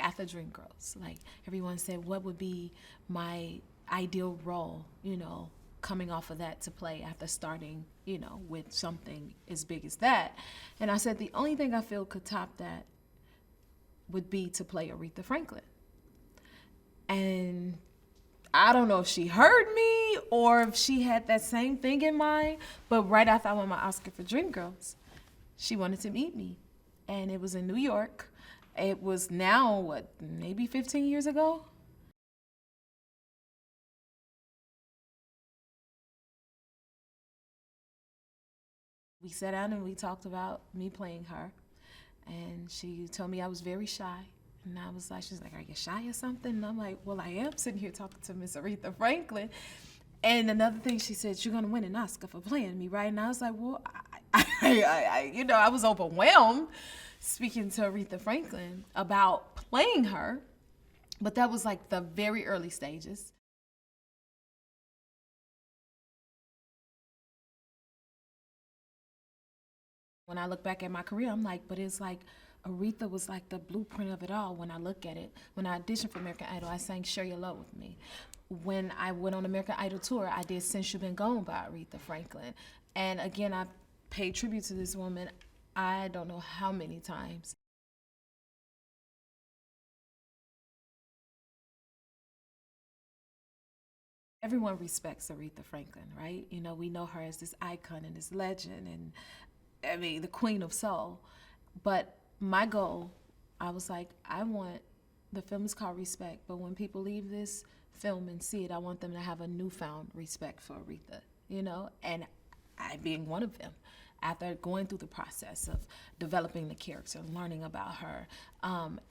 after Dreamgirls, like everyone said, what would be my ideal role, coming off of that to play after starting, with something as big as that. And I said, the only thing I feel could top that would be to play Aretha Franklin. And I don't know if she heard me or if she had that same thing in mind, but right after I won my Oscar for Dreamgirls, she wanted to meet me. And it was in New York. It was now, maybe 15 years ago? We sat down and we talked about me playing her. And she told me I was very shy. And I was like, she's like, are you shy or something? And I'm like, well, I am sitting here talking to Miss Aretha Franklin. And another thing she said, you're gonna win an Oscar for playing me, right? And I was like, well, I was overwhelmed speaking to Aretha Franklin about playing her. But that was like the very early stages. When I look back at my career, I'm like, but it's like Aretha was like the blueprint of it all when I look at it. When I auditioned for American Idol, I sang Share Your Love With Me. When I went on American Idol tour, I did Since You've Been Gone by Aretha Franklin. And again, I paid tribute to this woman I don't know how many times. Everyone respects Aretha Franklin, right? We know her as this icon and this legend and, I mean, the queen of soul. But my goal, I was like, the film is called Respect, but when people leave this film and see it, I want them to have a newfound respect for Aretha, and I being one of them. After going through the process of developing the character, learning about her,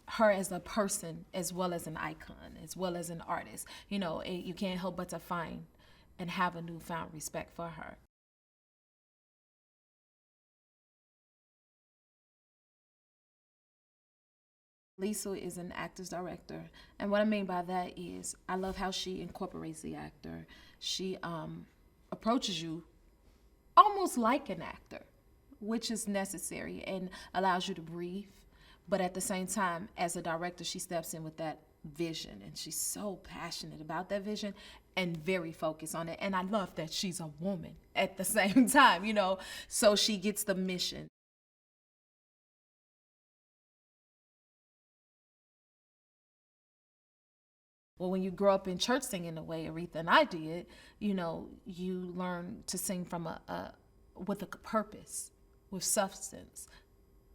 her as a person, as well as an icon, as well as an artist, you can't help but to find and have a newfound respect for her. Liesl is an actor's director, and what I mean by that is I love how she incorporates the actor. She approaches you almost like an actor, which is necessary and allows you to breathe. But at the same time, as a director, she steps in with that vision, and she's so passionate about that vision and very focused on it. And I love that she's a woman at the same time, so she gets the mission. Well, when you grow up in church singing the way Aretha and I did, you learn to sing from with a purpose, with substance,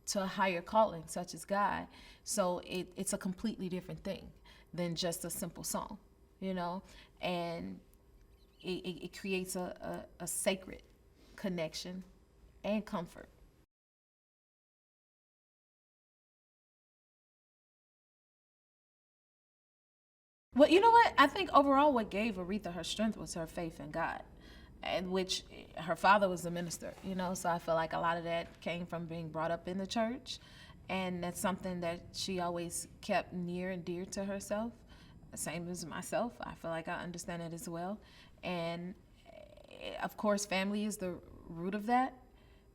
to a higher calling, such as God. So it's a completely different thing than just a simple song, and it creates a sacred connection and comfort. Well, you know what? I think overall what gave Aretha her strength was her faith in God, and which her father was a minister, so I feel like a lot of that came from being brought up in the church, and that's something that she always kept near and dear to herself. Same as myself. I feel like I understand it as well. And of course, family is the root of that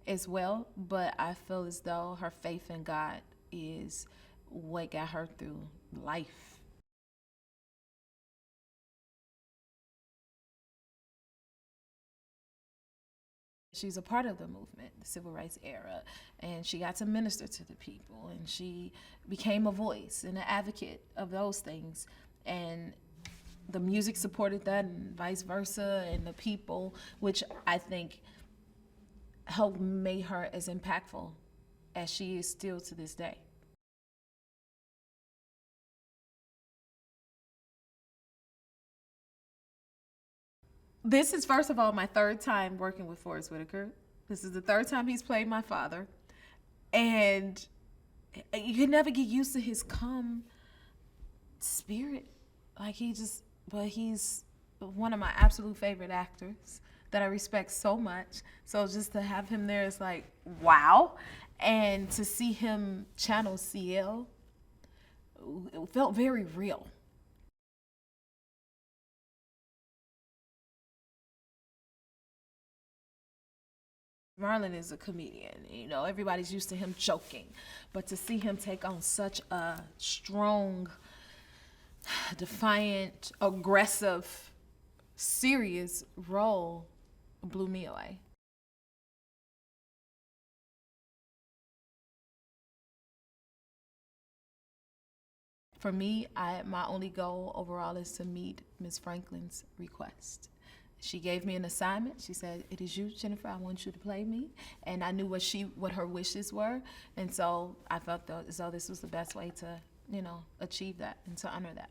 as well, but I feel as though her faith in God is what got her through life. She's a part of the movement, the civil rights era, and she got to minister to the people, and she became a voice and an advocate of those things. And the music supported that, and vice versa, and the people, which I think helped make her as impactful as she is still to this day. This is, first of all, my third time working with Forest Whitaker. This is the third time he's played my father. And you can never get used to his calm spirit. But he's one of my absolute favorite actors that I respect so much. So just to have him there is like, wow. And to see him channel CL, it felt very real. Marlon is a comedian. You know, everybody's used to him joking. But to see him take on such a strong, defiant, aggressive, serious role blew me away. For me, my only goal overall is to meet Ms. Franklin's request. She gave me an assignment. She said, "It is you, Jennifer. I want you to play me." And I knew what her wishes were, and so I felt as though this was the best way to, achieve that and to honor that.